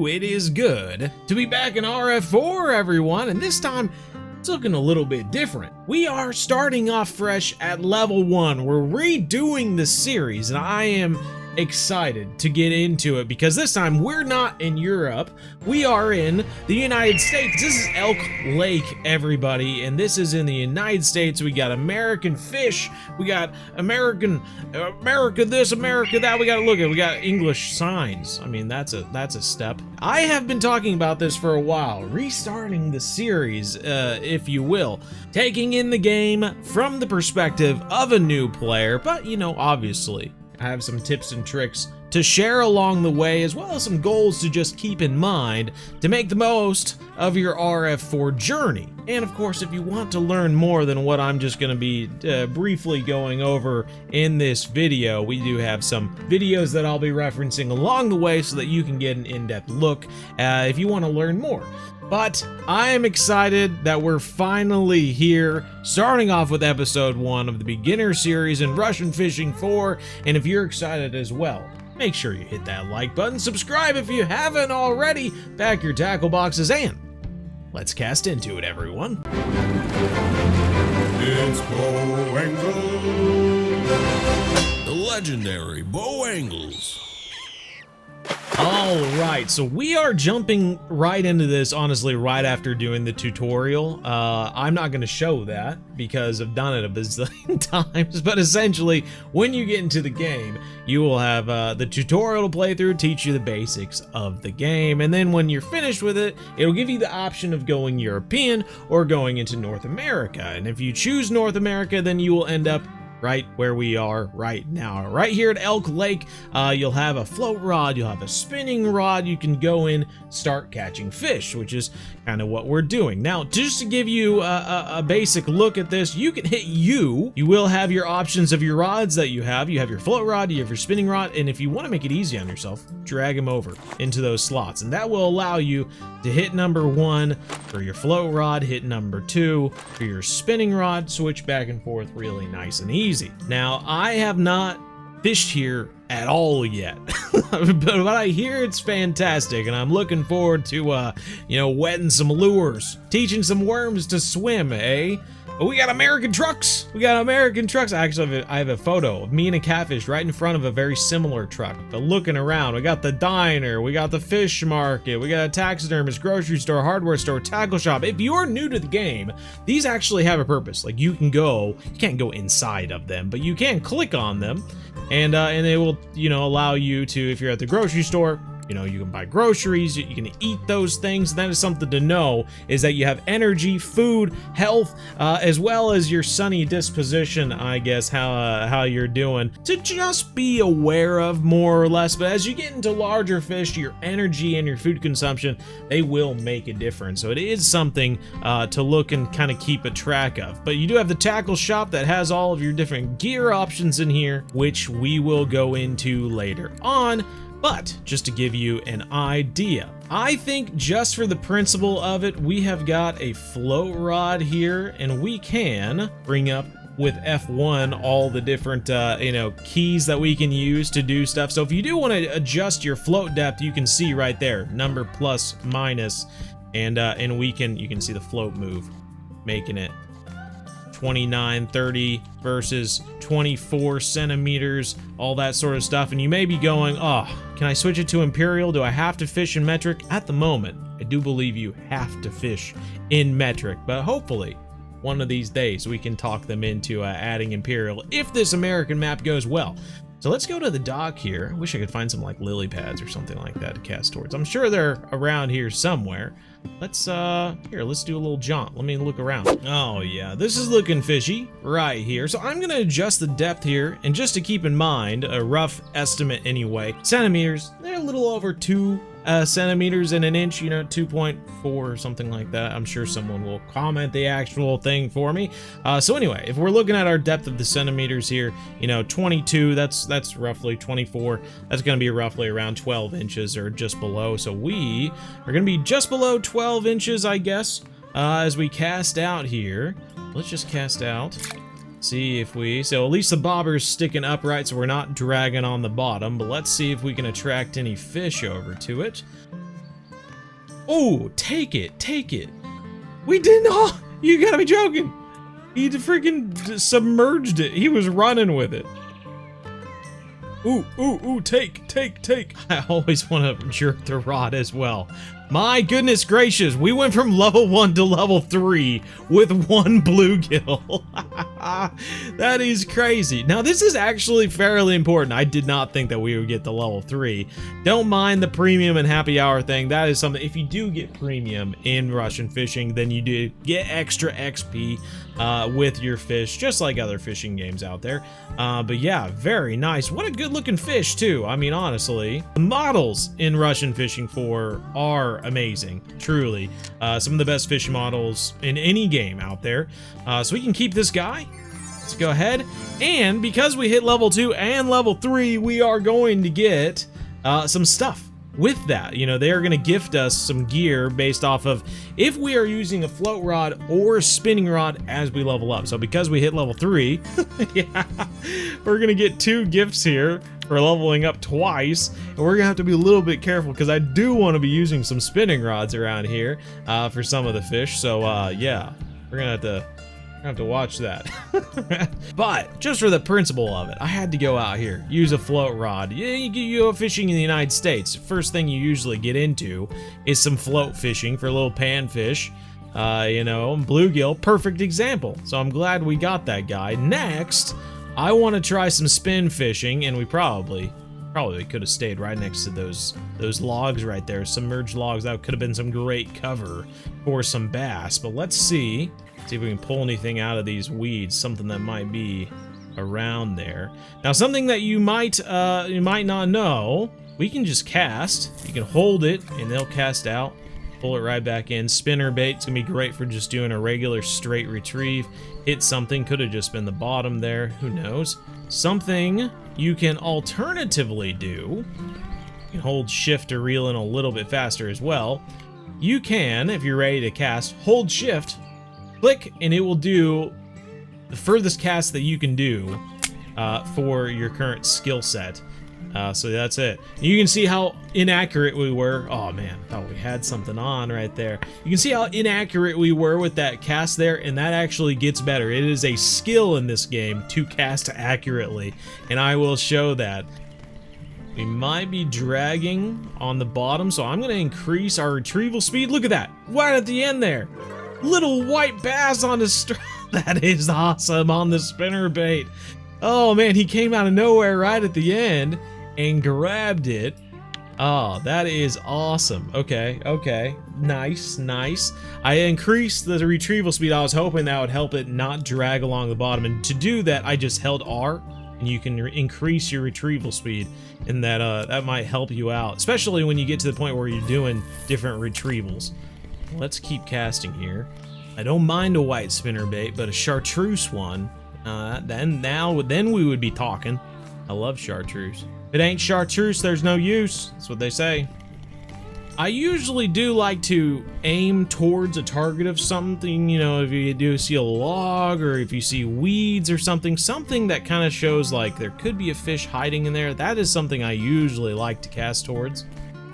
it is good to be back in RF4, everyone, and this time it's looking a little bit different. We are starting off fresh at level 1. We're redoing the series, and I am excited to get into it because this time we're not in Europe, we are in the United States. This is Elk Lake, everybody, and this is in the United States. We got American fish, we got America this, America that. We got English signs. I mean, that's a step. I have been talking about this for a while, restarting the series, if you will, taking in the game from the perspective of a new player, but you know, obviously I have some tips and tricks to share along the way, as well as some goals to just keep in mind to make the most of your RF4 journey. And of course, if you want to learn more than what I'm just going to be briefly going over in this video, we do have some videos that I'll be referencing along the way so that you can get an in-depth look if you want to learn more. But I am excited that we're finally here, starting off with episode 1 of the beginner series in Russian Fishing 4. And if you're excited as well, make sure you hit that like button, subscribe if you haven't already, pack your tackle boxes, and let's cast into it, everyone. It's Bo Angles, the legendary Bo Angles. All right, so we are jumping right into this, honestly, right after doing the tutorial. I'm not going to show that because I've done it a bazillion times, but essentially, when you get into the game, you will have the tutorial to play through, teach you the basics of the game, and then when you're finished with it, it'll give you the option of going European or going into North America. And if you choose North America, then you will end up right where we are right now. Right here at Elk Lake, you'll have a float rod, you'll have a spinning rod, you can go in, start catching fish, which is kind of what we're doing. Now, just to give you a basic look at this, you can hit U. You will have your options of your rods that you have. You have your float rod, you have your spinning rod, and if you want to make it easy on yourself, drag them over into those slots, and that will allow you to hit number 1 for your float rod, hit number 2 for your spinning rod, switch back and forth really nice and easy. Now, I have not fished here at all yet, but I hear it's fantastic, and I'm looking forward to, wetting some lures, teaching some worms to swim, eh? But we got American trucks. Actually, I have a photo of me and a catfish right in front of a very similar truck. But looking around, we got the diner, we got the fish market, we got a taxidermist, grocery store, hardware store, tackle shop. If you're new to the game, these actually have a purpose. Like, you can't go inside of them, but you can click on them, and they will, allow you to, if you're at the grocery store, you can buy groceries, you can eat those things. That is something to know, is that you have energy, food, health, as well as your sunny disposition, I guess, how you're doing, to just be aware of, more or less. But as you get into larger fish, your energy and your food consumption, they will make a difference. So it is something to look and kind of keep a track of. But you do have the tackle shop that has all of your different gear options in here, which we will go into later on. But just to give you an idea, I think just for the principle of it, we have got a float rod here, and we can bring up with F1 all the different keys that we can use to do stuff. So if you do want to adjust your float depth, you can see right there, number plus minus, and you can see the float move, making it 29, 30 versus 24 centimeters, all that sort of stuff. And you may be going, oh, can I switch it to imperial? Do I have to fish in metric? At the moment, I do believe you have to fish in metric, but hopefully one of these days we can talk them into adding imperial if this American map goes well. So let's go to the dock here. I wish I could find some like lily pads or something like that to cast towards. I'm sure they're around here somewhere. Let's do a little jaunt. Let me look around. Oh yeah, this is looking fishy right here. So I'm gonna adjust the depth here, and just to keep in mind, a rough estimate anyway, centimeters, they're a little over 2 centimeters in an inch, 2.4 or something like that. I'm sure someone will comment the actual thing for me. So anyway, if we're looking at our depth of the centimeters here, 22, that's roughly 24. That's going to be roughly around 12 inches or just below. So we are going to be just below 12 inches, I guess, as we cast out here. Let's just cast out. See if so at least the bobber's sticking upright, so we're not dragging on the bottom, but let's see if we can attract any fish over to it. Oh, take it, take it. We did not. You gotta be joking. He freaking submerged it. He was running with it. Ooh, ooh, ooh, take. I always want to jerk the rod as well. My goodness gracious, we went from level 1 to level 3 with 1 bluegill. That is crazy. Now, this is actually fairly important. I did not think that we would get to level 3. Don't mind the premium and happy hour thing. That is something, if you do get premium in Russian fishing, then you do get extra XP with your fish, just like other fishing games out there. But yeah, very nice. What a good looking fish too. I mean, honestly, the models in Russian Fishing 4 are amazing, truly. Some of the best fishing models in any game out there. So we can keep this guy. Let's go ahead. And because we hit level 2 and level 3, we are going to get some stuff with that. You know, they are going to gift us some gear based off of if we are using a float rod or a spinning rod as we level up. So because we hit level 3, yeah, we're going to get 2 gifts here for leveling up twice. And we're going to have to be a little bit careful because I do want to be using some spinning rods around here for some of the fish. So yeah, we're going to have to watch that. But just for the principle of it, I had to go out here, use a float rod. You go fishing in the United States, first thing you usually get into is some float fishing for little panfish. You know, bluegill, perfect example. So I'm glad we got that guy. Next, I want to try some spin fishing, and we probably could have stayed right next to those logs right there, submerged logs. That could have been some great cover for some bass. But let's see if we can pull anything out of these weeds, something that might be around there. Now, something that you might not know, we can just cast. You can hold it and they'll cast out, pull it right back in. Spinner bait, it's gonna be great for just doing a regular straight retrieve. Hit something, could have just been the bottom there, who knows. Something you can alternatively do, you can hold shift to reel in a little bit faster as well. You can, if you're ready to cast, hold shift, click, and it will do the furthest cast that you can do for your current skill set. So that's it. You can see how inaccurate we were. Oh man, thought we had something on right there. You can see how inaccurate we were with that cast there, and that actually gets better. It is a skill in this game to cast accurately, and I will show that. We might be dragging on the bottom, so I'm going to increase our retrieval speed. Look at that, right at the end there. Little white bass on the that is awesome on the spinner bait. Oh man, he came out of nowhere right at the end and grabbed it. Oh, that is awesome. Okay, nice. I increased the retrieval speed. I was hoping that would help it not drag along the bottom, and to do that I just held R, and you can increase your retrieval speed, and that might help you out, especially when you get to the point where you're doing different retrievals. Let's keep casting here. I don't mind a white spinner bait, but a chartreuse one, then we would be talking. I love chartreuse. If it ain't chartreuse, there's no use. That's what they say. I usually do like to aim towards a target of something, you know, if you do see a log or if you see weeds or something that kind of shows like there could be a fish hiding in there. That is something I usually like to cast towards.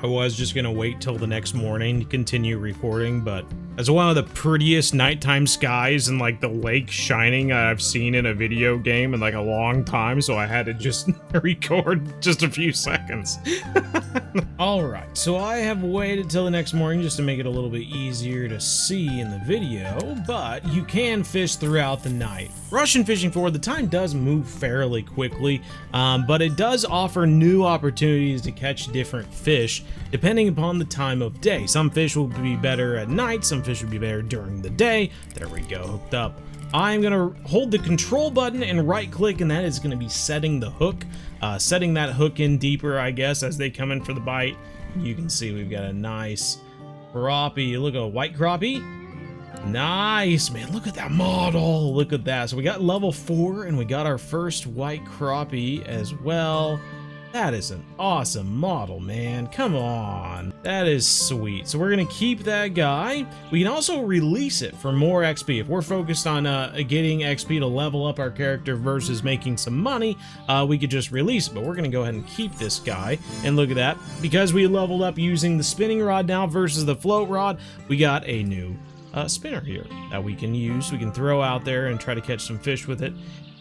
I was just gonna wait till the next morning to continue reporting, but as one of the prettiest nighttime skies and like the lake shining I've seen in a video game in like a long time, so I had to just record just a few seconds. Alright, so I have waited till the next morning just to make it a little bit easier to see in the video, but you can fish throughout the night. Russian Fishing 4, the time does move fairly quickly, but it does offer new opportunities to catch different fish depending upon the time of day. Some fish will be better at night, some fish will be better during the day. There we go, hooked up. I'm gonna hold the control button and right click, and that is gonna be setting the hook, setting that hook in deeper, I guess, as they come in for the bite. You can see we've got a nice crappie. Look, a white crappie. Nice, man, look at that model, look at that. So we got level 4 and we got our first white crappie as well. That is an awesome model, man. Come on. That is sweet. So we're going to keep that guy. We can also release it for more XP. If we're focused on getting XP to level up our character versus making some money, we could just release it. But we're going to go ahead and keep this guy. And look at that. Because we leveled up using the spinning rod now versus the float rod, we got a new spinner here that we can use. We can throw out there and try to catch some fish with it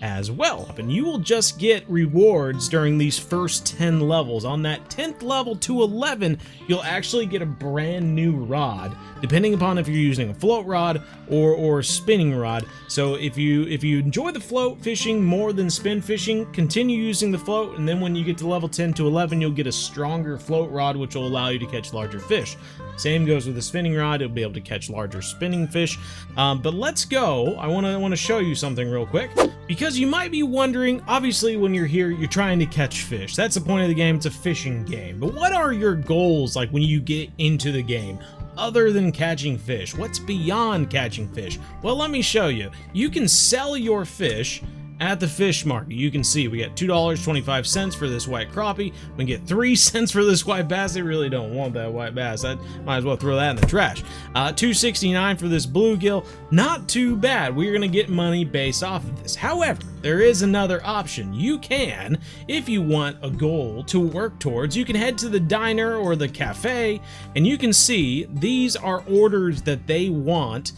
as well. And you will just get rewards during these first 10 levels. On that 10th level to 11, you'll actually get a brand new rod, depending upon if you're using a float rod or spinning rod. So if you enjoy the float fishing more than spin fishing, continue using the float, and then when you get to level 10 to 11, you'll get a stronger float rod, which will allow you to catch larger fish. Same goes with the spinning rod. It'll be able to catch larger spinning fish. But let's go. I want to show you something real quick, because you might be wondering, obviously when you're here, you're trying to catch fish. That's the point of the game. It's a fishing game. But what are your goals like when you get into the game? Other than catching fish, what's beyond catching fish? Well, let me show you. You can sell your fish at the fish market. You can see we got $2.25 for this white crappie. We can get 3 cents for this white bass. They really don't want that white bass. I might as well throw that in the trash. $2.69 for this bluegill. Not too bad. We're gonna get money based off of this. However, there is another option. You can, if you want a goal to work towards, you can head to the diner or the cafe, and you can see these are orders that they want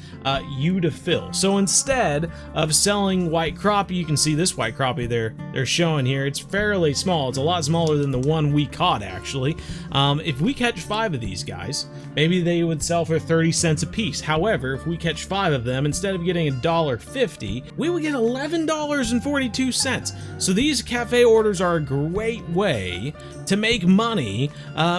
you to fill. So instead of selling white crappie, you can see this white crappie they're showing here. It's fairly small. It's a lot smaller than the one we caught, actually. If we catch 5 of these guys, maybe they would sell for 30 cents a piece. However, if we catch 5 of them, instead of getting $1.50, we would get $11.42. So these cafe orders are a great way to make money,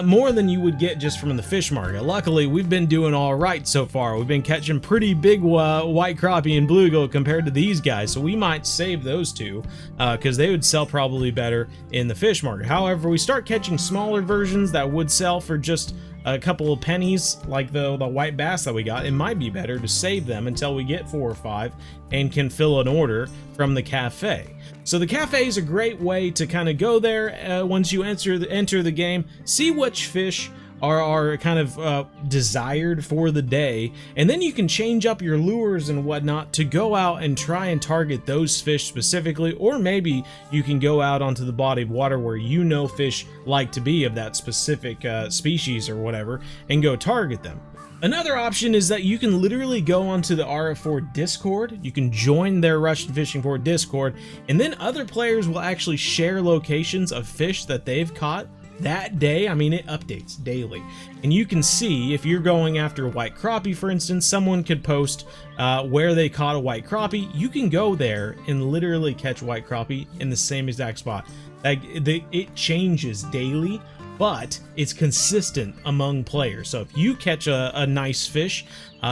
more than you would get just from the fish market. Luckily, we've been doing all right so far. We've been catching pretty big white crappie and bluegill compared to these guys, so we might save those two because they would sell probably better in the fish market. However, we start catching smaller versions that would sell for just a couple of pennies, like the white bass that we got. It might be better to save them until we get 4 or 5 and can fill an order from the cafe. So the cafe is a great way to kind of go there once you enter the game, see which fish are kind of desired for the day, and then you can change up your lures and whatnot to go out and try and target those fish specifically, or maybe you can go out onto the body of water where you know fish like to be of that specific species or whatever, and go target them. Another option is that you can literally go onto the RF4 Discord. You can join their Russian Fishing 4 Discord, and then other players will actually share locations of fish that they've caught that day. I mean, it updates daily, and you can see if you're going after white crappie, for instance, someone could post where they caught a white crappie. You can go there and literally catch white crappie in the same exact spot. Like, it changes daily, but it's consistent among players. So if you catch a nice fish,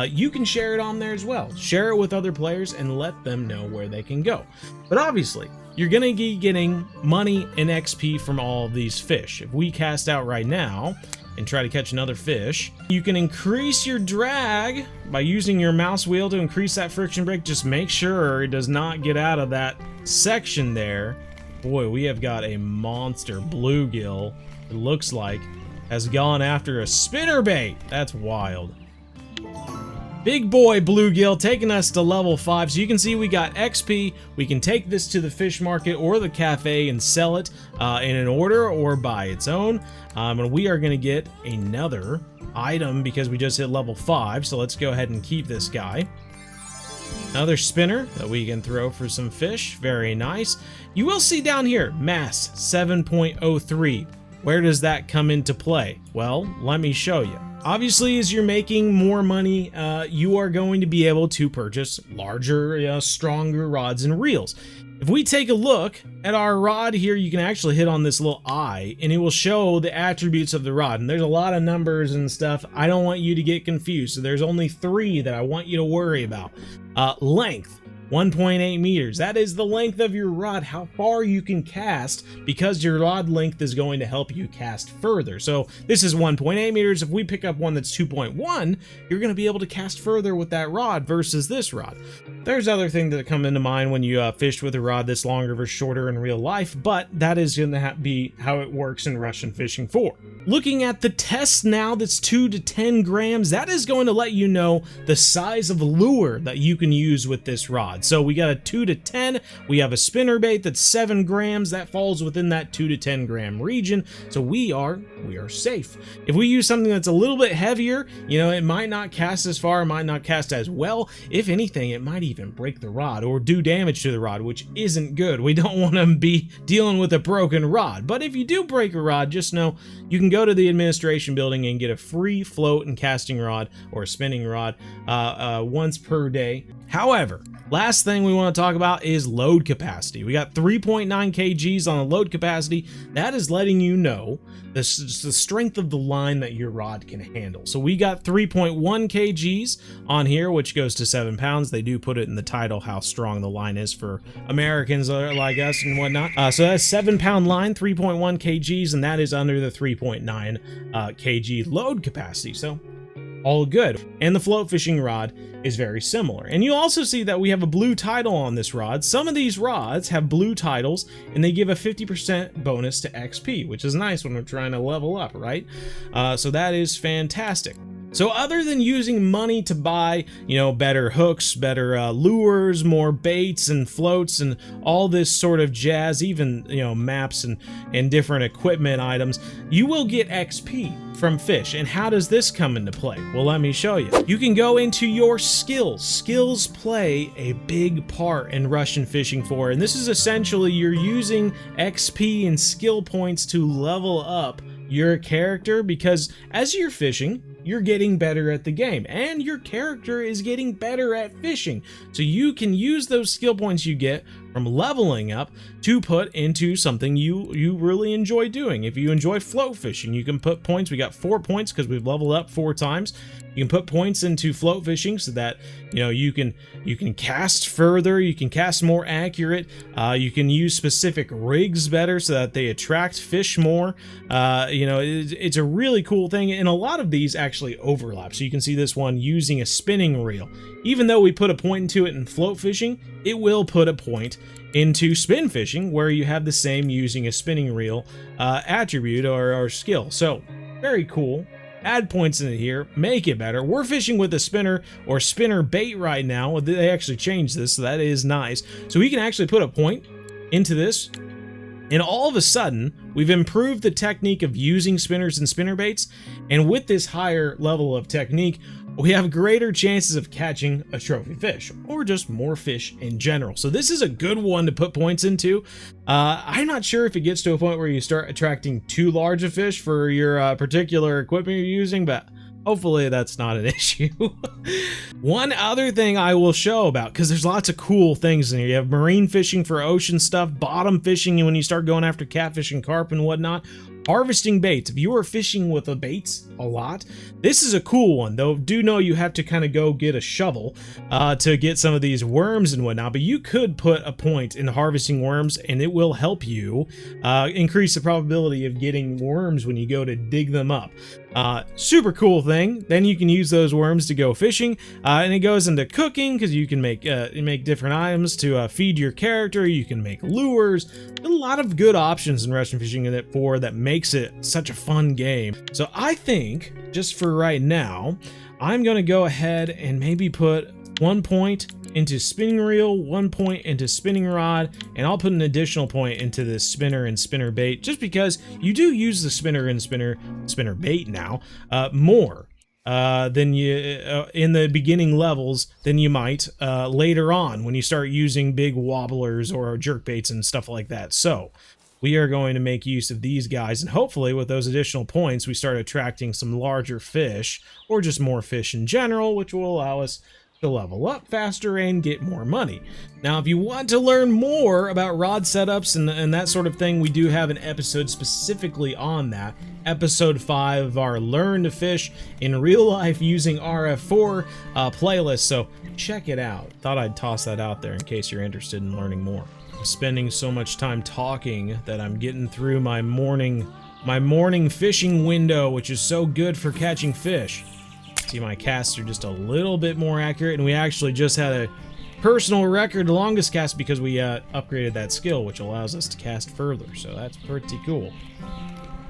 you can share it on there as well. Share it with other players and let them know where they can go. But obviously, you're gonna be getting money and XP from all of these fish. If we cast out right now and try to catch another fish, you can increase your drag by using your mouse wheel to increase that friction brake. Just make sure it does not get out of that section there. Boy, we have got a monster bluegill. It looks like has gone after a spinnerbait. That's wild. Big boy bluegill taking us to level 5. So you can see we got XP. We can take this to the fish market or the cafe and sell it in an order or by its own. And we are going to get another item because we just hit level 5. So let's go ahead and keep this guy. Another spinner that we can throw for some fish. Very nice. You will see down here, mass 7.03. Where does that come into play? Well, let me show you. Obviously, as you're making more money, you are going to be able to purchase larger, stronger rods and reels. If we take a look at our rod here, you can actually hit on this little eye and it will show the attributes of the rod. And there's a lot of numbers and stuff. I don't want you to get confused. So there's only 3 that I want you to worry about. Length. 1.8 meters. That is the length of your rod, how far you can cast, because your rod length is going to help you cast further. So this is 1.8 meters. If we pick up one that's 2.1, you're going to be able to cast further with that rod versus this rod. There's other things that come into mind when you fish with a rod that's longer versus shorter in real life, but that is going to be how it works in Russian Fishing 4. Looking at the test now, that's 2 to 10 grams. That is going to let you know the size of lure that you can use with this rod. So we got a 2 to 10. We have a spinner bait that's 7 grams. That falls within that 2 to 10 gram region. So we are safe. If we use something that's a little bit heavier, you know, it might not cast as far, it might not cast as well. If anything, it might even break the rod or do damage to the rod, which isn't good. We don't want to be dealing with a broken rod. But if you do break a rod, just know you can go to the administration building and get a free float and casting rod or spinning rod once per day. However, last thing we want to talk about is load capacity. We got 3.9 kgs on the load capacity. That is letting you know the strength of the line that your rod can handle. So we got 3.1 kgs on here, which goes to 7 pounds. They do put it in the title how strong the line is for Americans like us and whatnot. So that's 7-pound line, 3.1 kgs, and that is under the 3.9 kg load capacity. So all good. And the float fishing rod is very similar. And you also see that we have a blue title on this rod. Some of these rods have blue titles and they give a 50% bonus to XP, which is nice when we're trying to level up, right? So that is fantastic. So other than using money to buy, you know, better hooks, better lures, more baits and floats and all this sort of jazz, even, you know, maps and different equipment items, you will get XP from fish. And how does this come into play? Well, let me show you. You can go into your skills. Skills play a big part in Russian Fishing 4, and this is essentially you're using XP and skill points to level up your character, because as you're fishing, you're getting better at the game and your character is getting better at fishing. So you can use those skill points you get from leveling up to put into something you really enjoy doing. If you enjoy float fishing, you can put points. We got 4 points because we've leveled up 4 times. You can put points into float fishing so that, you know, you can cast further, you can cast more accurate, you can use specific rigs better so that they attract fish more. You know, it's a really cool thing, and a lot of these actually overlap. So you can see this one using a spinning reel. Even though we put a point into it in float fishing, it will put a point into spin fishing where you have the same using a spinning reel attribute or skill. So very cool. Add points in it here, make it better. We're fishing with a spinner or spinner bait right now. They actually changed this, so that is nice. So we can actually put a point into this, and all of a sudden, we've improved the technique of using spinners and spinner baits, and with this higher level of technique, we have greater chances of catching a trophy fish, or just more fish in general. So this is a good one to put points into. I'm not sure if it gets to a point where you start attracting too large a fish for your particular equipment you're using, but hopefully that's not an issue. One other thing I will show about, because there's lots of cool things in here. You have marine fishing for ocean stuff, bottom fishing when you start going after catfish and carp and whatnot. Harvesting baits. If you are fishing with the baits a lot, this is a cool one, though do know you have to kind of go get a shovel to get some of these worms and whatnot, but you could put a point in harvesting worms and it will help you increase the probability of getting worms when you go to dig them up. Super cool thing. Then you can use those worms to go fishing, and it goes into cooking because you can make different items to feed your character. You can make lures. A lot of good options in Russian Fishing in it 4 that makes it such a fun game. So I think just for right now, I'm gonna go ahead and maybe put 1 point into spinning reel, 1 point into spinning rod, and I'll put an additional point into this spinner and spinner bait, just because you do use the spinner and spinner bait now more than you in the beginning levels than you might later on when you start using big wobblers or jerk baits and stuff like that. So we are going to make use of these guys, and hopefully with those additional points we start attracting some larger fish or just more fish in general, which will allow us to level up faster and get more money. Now, if you want to learn more about rod setups and that sort of thing, we do have an episode specifically on that. Episode 5 of our Learn to Fish in Real Life Using RF4 playlist, so check it out. Thought I'd toss that out there in case you're interested in learning more. I'm spending so much time talking that I'm getting through my morning fishing window, which is so good for catching fish. See, my casts are just a little bit more accurate, and we actually just had a personal record longest cast because we upgraded that skill, which allows us to cast further, so that's pretty cool.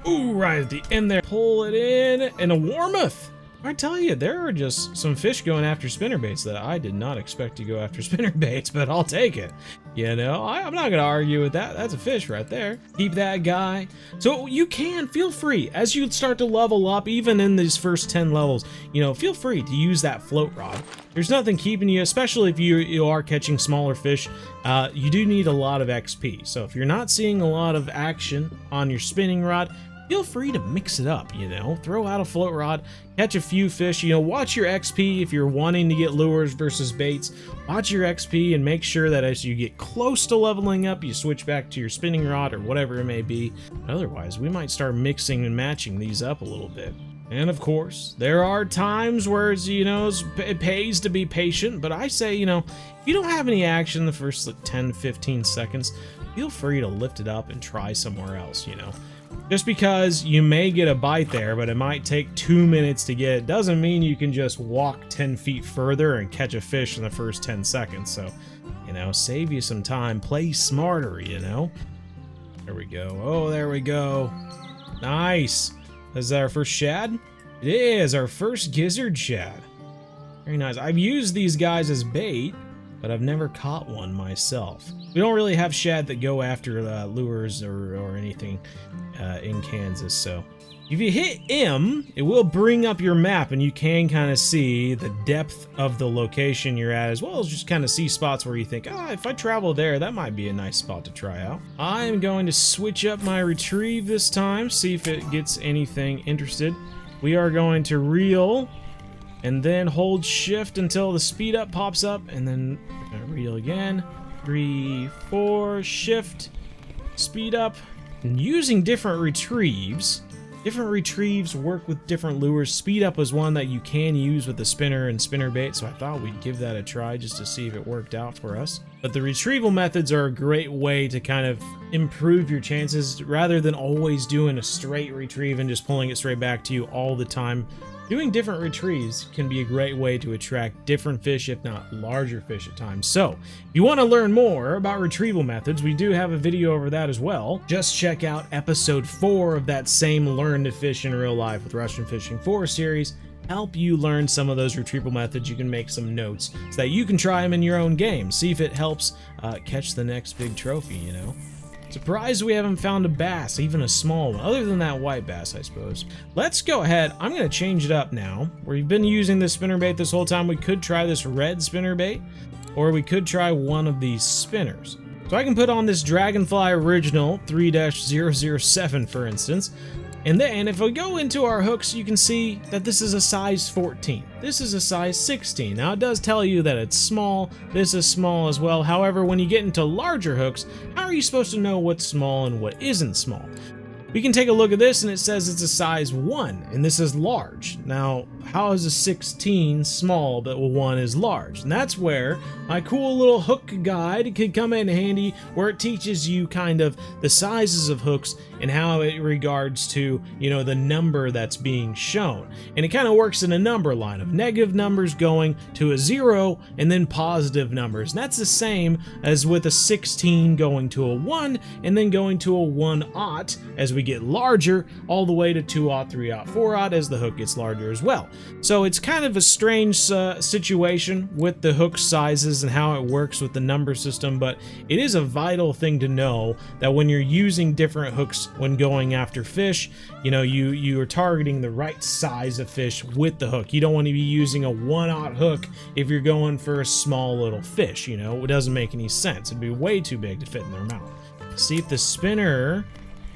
Ooh, right at the end there, pull it in, and a warmouth. I tell you, there are just some fish going after spinnerbaits that I did not expect to go after spinnerbaits, but I'll take it. You know, I'm not going to argue with that. That's a fish right there. Keep that guy. So you can, feel free, as you start to level up, even in these first 10 levels, you know, feel free to use that float rod. There's nothing keeping you, especially if you are catching smaller fish. You do need a lot of XP. So if you're not seeing a lot of action on your spinning rod, feel free to mix it up, you know, throw out a float rod, catch a few fish, you know, watch your XP if you're wanting to get lures versus baits. Watch your XP and make sure that as you get close to leveling up, you switch back to your spinning rod or whatever it may be. Otherwise, we might start mixing and matching these up a little bit. And of course, there are times where, you know, it pays to be patient, but I say, you know, if you don't have any action the first like 10-15 seconds, feel free to lift it up and try somewhere else, you know. Just because you may get a bite there, but it might take 2 minutes to get it, doesn't mean you can just walk 10 feet further and catch a fish in the first 10 seconds. So, you know, save you some time, play smarter, you know. There we go. Oh, there we go. Nice. Is that our first shad? It is our first gizzard shad. Very nice. I've used these guys as bait, but I've never caught one myself. We don't really have shad that go after lures or anything in Kansas, so if you hit M, it will bring up your map and you can kind of see the depth of the location you're at, as well as just kind of see spots where you think, if I travel there, that might be a nice spot to try out. I'm going to switch up my retrieve this time, see if it gets anything interested. We are going to reel and then hold shift until the speed up pops up, and then reel again. 3, 4, shift, speed up. And using different retrieves work with different lures. Speed up was one that you can use with the spinner and spinnerbait, so I thought we'd give that a try just to see if it worked out for us. But the retrieval methods are a great way to kind of improve your chances rather than always doing a straight retrieve and just pulling it straight back to you all the time. Doing different retrieves can be a great way to attract different fish, if not larger fish at times. So, if you want to learn more about retrieval methods, we do have a video over that as well. Just check out episode 4 of that same Learn to Fish in Real Life with Russian Fishing 4 series. Help you learn some of those retrieval methods. You can make some notes so that you can try them in your own game. See if it helps catch the next big trophy, you know. Surprised we haven't found a bass, even a small one, other than that white bass, I suppose. Let's go ahead. I'm going to change it up now. We've been using this spinnerbait this whole time. We could try this red spinnerbait, or we could try one of these spinners. So I can put on this Dragonfly Original 3-007, for instance. And then if we go into our hooks, you can see that this is a size 14. This is a size 16. Now it does tell you that it's small. This is small as well. However, when you get into larger hooks, how are you supposed to know what's small and what isn't small? We can take a look at this and it says it's a size 1 and this is large. Now, how is a 16 small but 1 is large? And that's where my cool little hook guide could come in handy, where it teaches you kind of the sizes of hooks and how it regards to, you know, the number that's being shown. And it kind of works in a number line of negative numbers going to a 0 and then positive numbers. And that's the same as with a 16 going to a 1 and then going to a 1-aught as we get larger, all the way to 2-aught, 3-aught, 4-aught as the hook gets larger as well. So it's kind of a strange situation with the hook sizes and how it works with the number system, but it is a vital thing to know that when you're using different hooks when going after fish, you know, you are targeting the right size of fish with the hook. You don't want to be using a 1-aught hook if you're going for a small little fish, you know. It doesn't make any sense. It'd be way too big to fit in their mouth. See if the spinner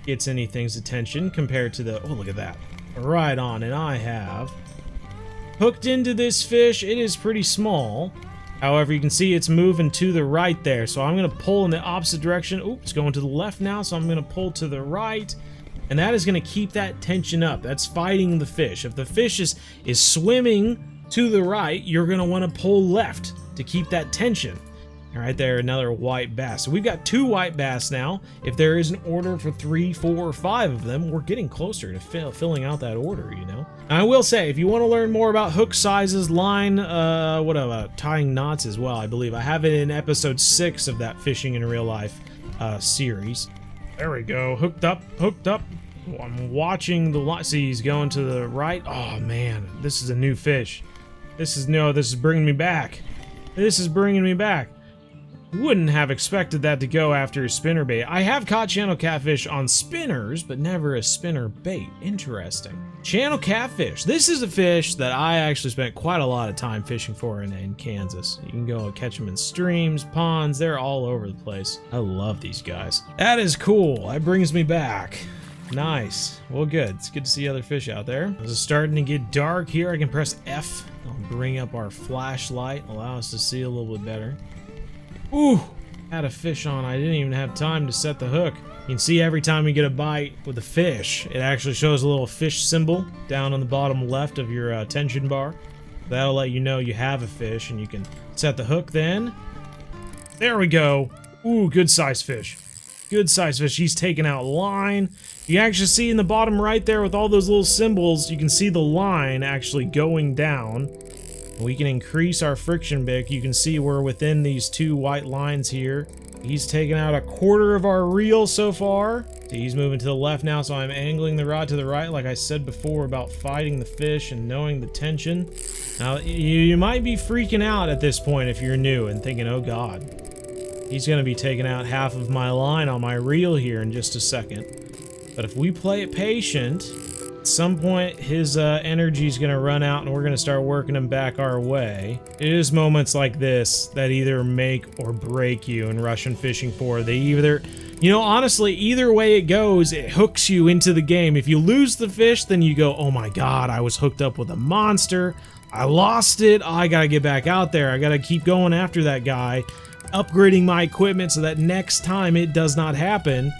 gets anything's attention compared to the, oh, look at that. Right on, and I have hooked into this fish. It is pretty small. However, you can see it's moving to the right there. So I'm going to pull in the opposite direction. Oops, it's going to the left now. So I'm going to pull to the right. And that is going to keep that tension up. That's fighting the fish. If the fish is swimming to the right, you're going to want to pull left to keep that tension. All right, there, another white bass. So we've got 2 white bass now. If there is an order for 3, 4, or 5 of them, we're getting closer to filling out that order, you know? And I will say, if you want to learn more about hook sizes, line, tying knots as well, I believe. I have it in episode 6 of that Fishing in Real Life series. There we go, hooked up. I'm watching the line. See, he's going to the right. Oh, man, this is a new fish. This is bringing me back. Wouldn't have expected that to go after a spinnerbait. I have caught channel catfish on spinners, but never a spinner bait. Interesting. Channel catfish. This is a fish that I actually spent quite a lot of time fishing for in Kansas. You can go catch them in streams, ponds, they're all over the place. I love these guys. That is cool. That brings me back. Nice. Well, good. It's good to see other fish out there. It's starting to get dark here. I can press F. I'll bring up our flashlight, allow us to see a little bit better. Ooh, had a fish on. I didn't even have time to set the hook. You can see every time you get a bite with a fish, it actually shows a little fish symbol down on the bottom left of your tension bar. That'll let you know you have a fish, and you can set the hook then. There we go. Ooh, good size fish. Good size fish. He's taking out line. You actually see in the bottom right there with all those little symbols, you can see the line actually going down. We can increase our friction bit. You can see we're within these 2 white lines here. He's taken out a quarter of our reel so far. He's moving to the left now, so I'm angling the rod to the right, like I said before about fighting the fish and knowing the tension. Now, you might be freaking out at this point if you're new and thinking, oh god, he's going to be taking out half of my line on my reel here in just a second. But if we play it patient, at some point his energy is going to run out and we're going to start working him back our way. It is moments like this that either make or break you in Russian fishing 4. They either, you know, honestly, either way it goes, it hooks you into the game. If you lose the fish, then you go, oh my god, I was hooked up with a monster. I lost it. I got to get back out there. I got to keep going after that guy, upgrading my equipment so that next time it does not happen.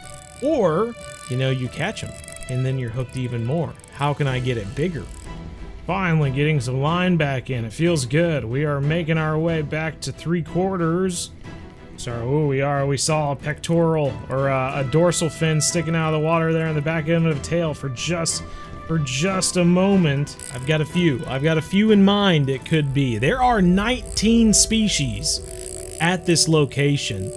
Or, you know, you catch him and then you're hooked even more. How can I get it bigger? Finally getting some line back in. It feels good. We are making our way back to 3/4. Sorry, oh, we saw a pectoral or a dorsal fin sticking out of the water there in the back end of the tail for just a moment. I've got a few in mind it could be. There are 19 species at this location.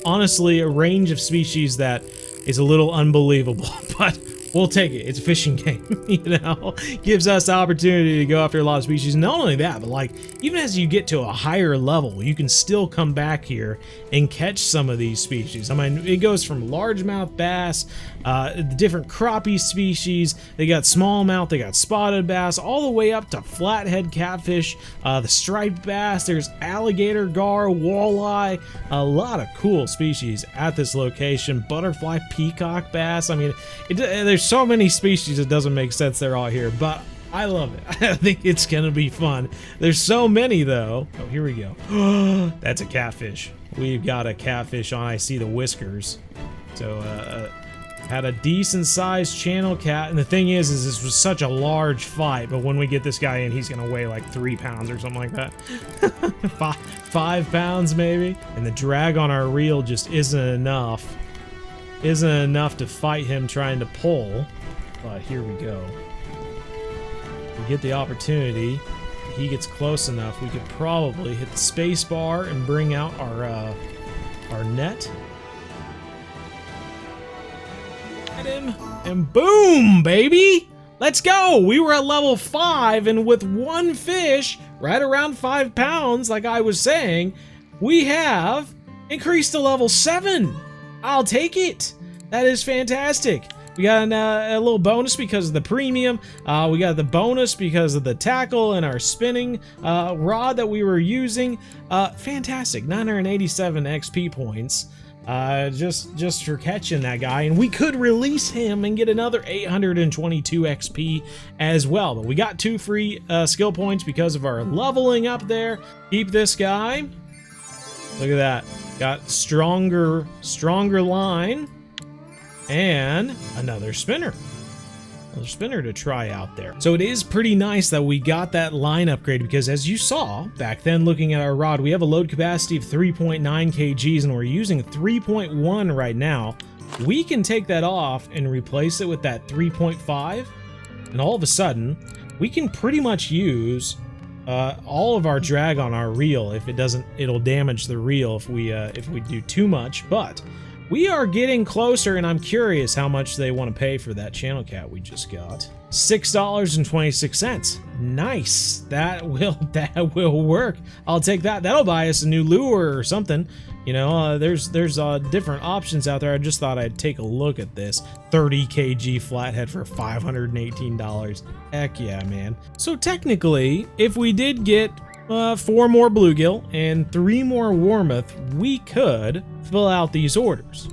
Honestly, a range of species that is a little unbelievable, but we'll take it. It's a fishing game, you know? Gives us the opportunity to go after a lot of species. Not only that, but like, even as you get to a higher level, you can still come back here and catch some of these species. I mean, it goes from largemouth bass, the different crappie species, they got smallmouth, they got spotted bass, all the way up to flathead catfish, the striped bass, there's alligator gar, walleye, a lot of cool species at this location. Butterfly peacock bass. I mean, there's so many species it doesn't make sense they're all here, but I love it. I think it's gonna be fun. There's so many though. Oh, here we go. That's a catfish. We've got a catfish on. I see the whiskers. So had a decent sized channel cat, and the thing is this was such a large fight, but when we get this guy in, he's gonna weigh like 3 pounds or something like that. 5 pounds maybe, and the drag on our reel just isn't enough to fight him trying to pull. But here we go. We get the opportunity. If he gets close enough, we could probably hit the space bar and bring out our net. At him, and boom, baby! Let's go! We were at level 5, and with one fish, right around 5 pounds, like I was saying, we have increased to level 7. I'll take it. That is fantastic. We got a little bonus because of the premium. We got the bonus because of the tackle and our spinning rod that we were using. Fantastic. 987 XP points. just for catching that guy, and we could release him and get another 822 XP as well. But we got 2 free skill points because of our leveling up there. Keep this guy. Look at that. Got stronger line, and another spinner. Another spinner to try out there. So it is pretty nice that we got that line upgrade, because as you saw back then looking at our rod, we have a load capacity of 3.9 kgs and we're using 3.1 right now. We can take that off and replace it with that 3.5, and all of a sudden we can pretty much use all of our drag on our reel. If it doesn't, it'll damage the reel if we do too much. But we are getting closer, and I'm curious how much they want to pay for that channel cat we just got. $6.26. Nice. That will work. I'll take that. That'll buy us a new lure or something. You know, there's different options out there. I just thought I'd take a look at this 30 kg flathead for $518. Heck yeah, man. So technically, if we did get 4 more bluegill and 3 more warmouth, we could fill out these orders.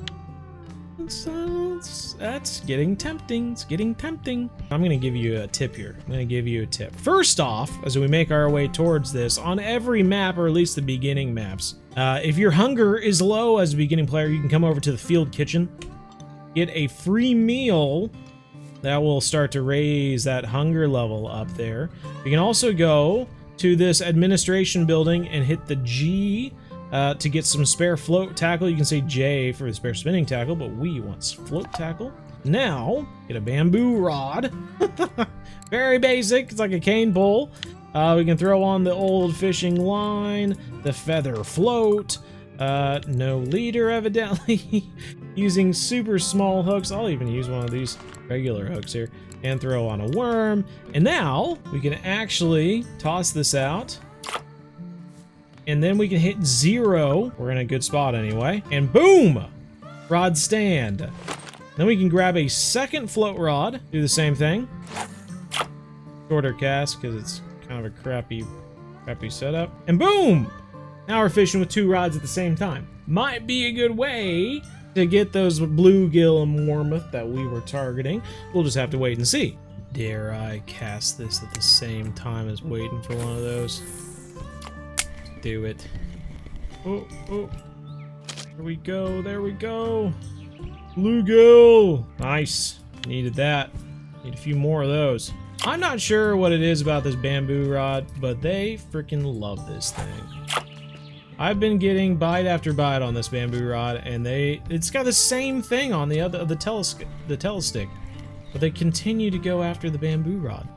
That's getting tempting. It's getting tempting. I'm gonna give you a tip here. I'm gonna give you a tip. First off, as we make our way towards this, on every map, or at least the beginning maps, if your hunger is low as a beginning player, you can come over to the field kitchen, get a free meal that will start to raise that hunger level up there. You can also go to this administration building and hit the G to get some spare float tackle. You can say J for the spare spinning tackle, but we want float tackle. Now, get a bamboo rod. Very basic. It's like a cane pole. We can throw on the old fishing line, the feather float, no leader evidently, using super small hooks. I'll even use one of these regular hooks here and throw on a worm. And now we can actually toss this out, and then we can hit 0. We're in a good spot anyway, and boom, rod stand. Then we can grab a second float rod, do the same thing, shorter cast because it's kind of a crappy setup, and boom, now we're fishing with 2 rods at the same time. Might be a good way to get those bluegill and warmouth that we were targeting. We'll just have to wait and see. Dare I cast this at the same time as waiting for one of those? Do it. Oh, there we go, there we go. Bluegill, nice. Needed that. Need a few more of those. I'm not sure what it is about this bamboo rod, but they freaking love this thing. I've been getting bite after bite on this bamboo rod, and it's got the same thing on the telestick, but they continue to go after the bamboo rod.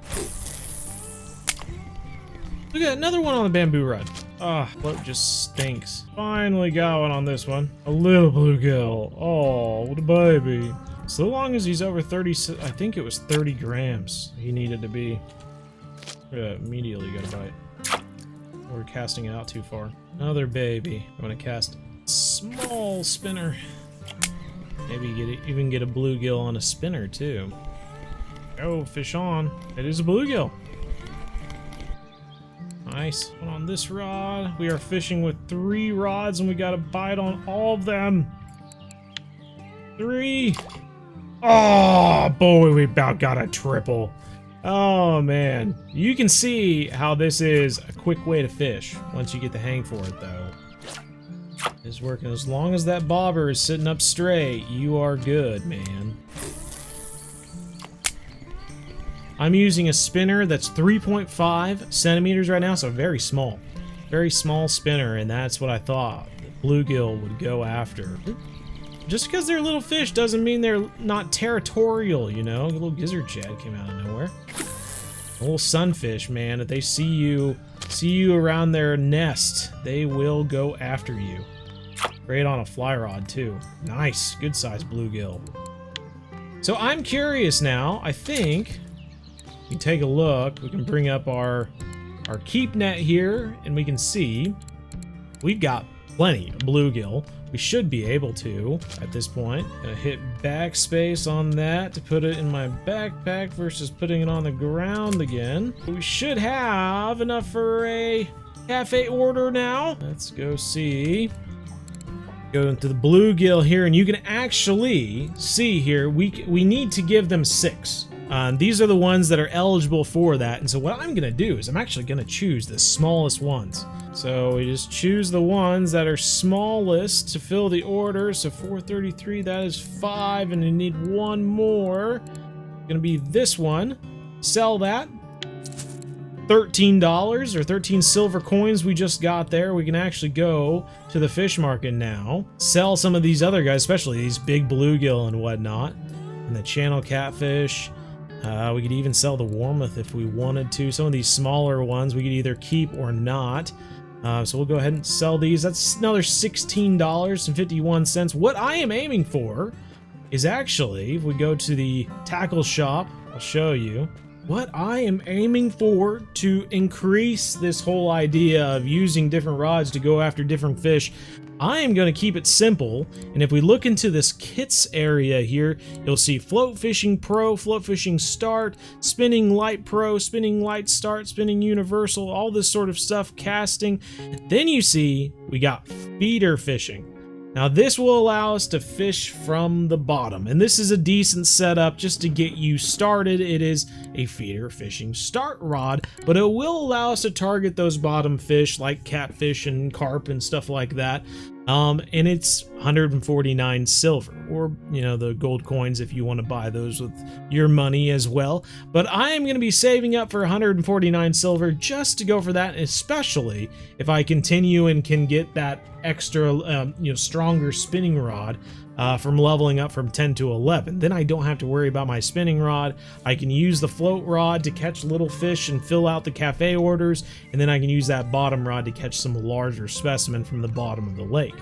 Look at another one on the bamboo rod. Ah, float just stinks. Finally got one on this one. A little bluegill. Oh, what a baby. So long as he's over 30, I think it was 30 grams he needed to be. Immediately got a bite. We're casting it out too far. Another baby. I'm gonna cast small spinner. Maybe even get a bluegill on a spinner too. Oh, fish on. It is a bluegill. Nice. Put on this rod. We are fishing with 3 rods and we got a bite on all of them. 3. Oh boy, we about got a triple. Oh man. You can see how this is a quick way to fish once you get the hang for it though. It's working. As long as that bobber is sitting up straight, you are good, man. I'm using a spinner that's 3.5 centimeters right now, so very small spinner, and that's what I thought the bluegill would go after. Just because they're little fish doesn't mean they're not territorial, you know? A little gizzard shad came out of nowhere. A little sunfish, man, if they see you around their nest, they will go after you. Great on a fly rod too. Nice, good sized bluegill. So I'm curious now. I think we can take a look. We can bring up our keep net here, and we can see we've got plenty of bluegill. We should be able to at this point. Gonna hit backspace on that to put it in my backpack versus putting it on the ground again. We should have enough for a cafe order now. Let's go see. Go into the bluegill here, and you can actually see here, we need to give them 6. These are the ones that are eligible for that. And so what I'm going to do is I'm actually going to choose the smallest ones. So we just choose the ones that are smallest to fill the order. So 433, that is 5, and you need 1 more. Going to be this one. Sell that. $13 or 13 silver coins we just got there. We can actually go to the fish market now. Sell some of these other guys, especially these big bluegill and whatnot. And the channel catfish. We could even sell the warmouth if we wanted to. Some of these smaller ones we could either keep or not. So we'll go ahead and sell these. That's another $16.51. What I am aiming for is actually, if we go to the tackle shop, I'll show you. What I am aiming for to increase this whole idea of using different rods to go after different fish, I am going to keep it simple. And if we look into this kits area here, you'll see float fishing pro, float fishing start, spinning light pro, spinning light start, spinning universal, all this sort of stuff, casting. Then you see we got feeder fishing. Now this will allow us to fish from the bottom, and this is a decent setup just to get you started. It is a feeder fishing start rod, but it will allow us to target those bottom fish like catfish and carp and stuff like that. And it's 149 silver, or the gold coins if you want to buy those with your money as well. But I am going to be saving up for 149 silver just to go for that, especially if I continue and can get that extra stronger spinning rod from leveling up from 10 to 11. Then I don't have to worry about my spinning rod. I can use the float rod to catch little fish and fill out the cafe orders, and then I can use that bottom rod to catch some larger specimen from the bottom of the lake.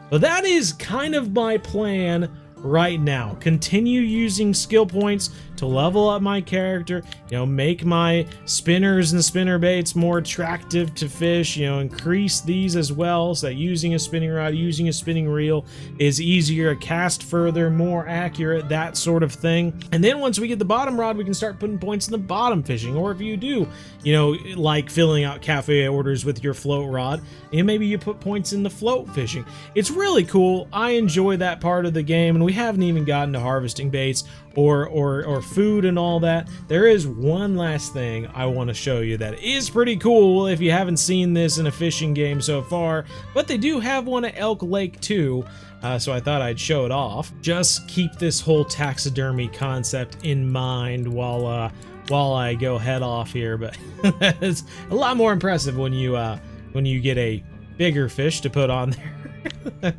But that is kind of my plan right now. Continue using skill points to level up my character, make my spinners and spinner baits more attractive to fish, increase these as well so that using a spinning rod, using a spinning reel is easier, cast further, more accurate, that sort of thing. And then once we get the bottom rod, we can start putting points in the bottom fishing. Or if you do, like filling out cafe orders with your float rod, maybe you put points in the float fishing. It's really cool. I enjoy that part of the game, and we haven't even gotten to harvesting baits or food and all that. There is one last thing I want to show you that is pretty cool if you haven't seen this in a fishing game so far, but they do have one at Elk Lake too, so I thought I'd show it off. Just keep this whole taxidermy concept in mind while I go head off here, but it's a lot more impressive when you get a bigger fish to put on there.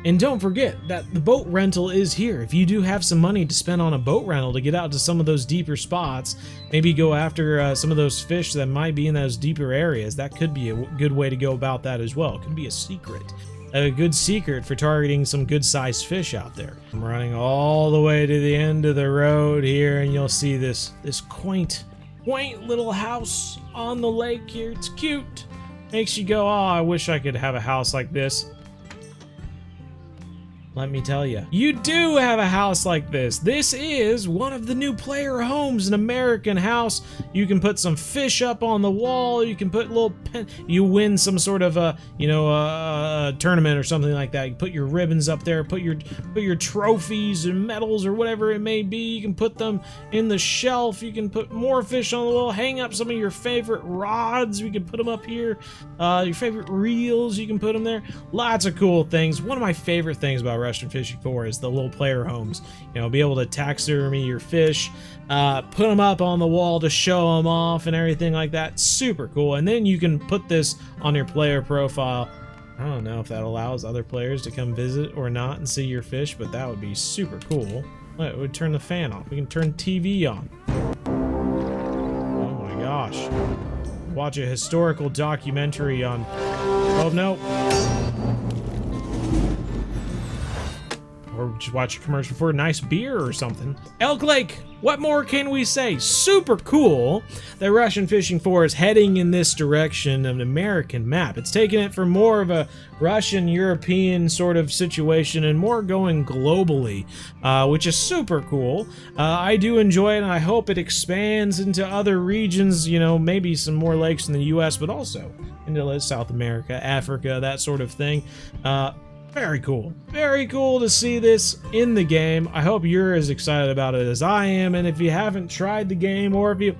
And don't forget that the boat rental is here. If you do have some money to spend on a boat rental to get out to some of those deeper spots, maybe go after some of those fish that might be in those deeper areas, that could be a good way to go about that as well. It could be a good secret for targeting some good-sized fish out there. I'm running all the way to the end of the road here, and you'll see this quaint little house on the lake here. It's cute. Makes you go, oh, I wish I could have a house like this. Let me tell you, you do have a house like this. This is one of the new player homes, an American house. You can put some fish up on the wall. You can put little you win some sort of a tournament or something like that. You put your ribbons up there, put your trophies and medals or whatever it may be. You can put them in the shelf. You can put more fish on the wall. Hang up some of your favorite rods. We can put them up here. Your favorite reels, you can put them there. Lots of cool things. One of my favorite things about Russian Fishing 4 is the little player homes. Be able to taxidermy your fish, put them up on the wall to show them off and everything like that. Super cool. And then you can put this on your player profile. I don't know if that allows other players to come visit or not and see your fish, but that would be super cool. Wait, we'd turn the fan off. We can turn TV on. Oh my gosh. Watch a historical documentary on... Oh, no. Or just watch a commercial for a nice beer or something. Elk Lake, what more can we say? Super cool that Russian Fishing 4 is heading in this direction of an American map. It's taking it from more of a Russian-European sort of situation and more going globally, which is super cool. I do enjoy it, and I hope it expands into other regions, maybe some more lakes in the US, but also into South America, Africa, that sort of thing. Very cool. Very cool to see this in the game. I hope you're as excited about it as I am, and if you haven't tried the game, or if you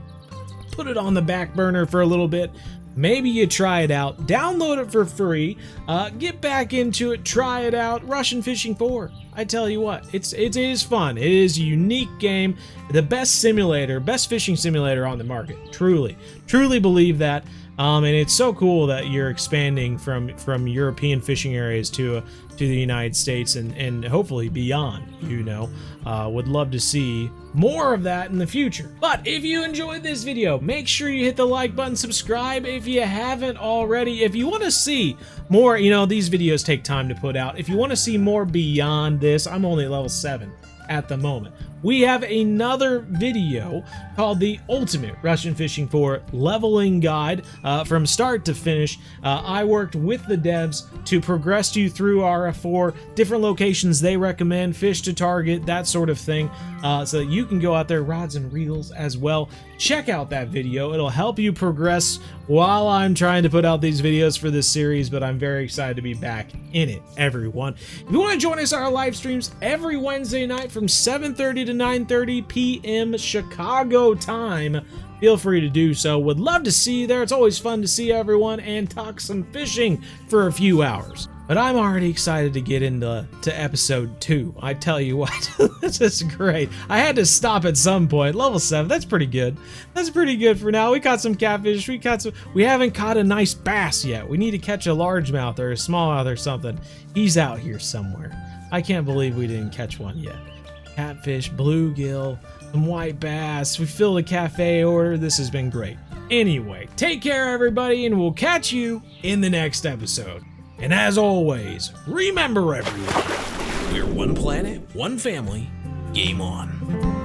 put it on the back burner for a little bit, maybe you try it out, download it for free, get back into it, try it out. Russian Fishing 4. I tell you what, it is fun. It is a unique game, the best simulator, best fishing simulator on the market. Truly believe that. And it's so cool that you're expanding from European fishing areas to the United States and hopefully beyond, you know. Would love to see more of that in the future. But if you enjoyed this video, make sure you hit the like button, subscribe if you haven't already. If you want to see more, you know, these videos take time to put out. If you want to see more beyond this, I'm only at level 7 at the moment. We have another video called the Ultimate Russian Fishing 4 Leveling Guide from start to finish. I worked with the devs to progress you through RF4, different locations they recommend, fish to target, that sort of thing, so that you can go out there, rods and reels as well. Check out that video. It'll help you progress while I'm trying to put out these videos for this series, but I'm very excited to be back in it, everyone. If you want to join us on our live streams every Wednesday night from 7:30 to 9:30 p.m. Chicago time, feel free to do so. Would love to see you there. It's always fun to see everyone and talk some fishing for a few hours. But I'm already excited to get into episode 2. I tell you what, this is great. I had to stop at some point. Level 7, that's pretty good. That's pretty good for now. We caught some catfish. We haven't caught a nice bass yet. We need to catch a largemouth or a smallmouth or something. He's out here somewhere. I can't believe we didn't catch one yet. Catfish, bluegill, some white bass. We filled a cafe order. This has been great. Anyway, take care, everybody, and we'll catch you in the next episode. And as always, remember everyone, we're one planet, one family, game on.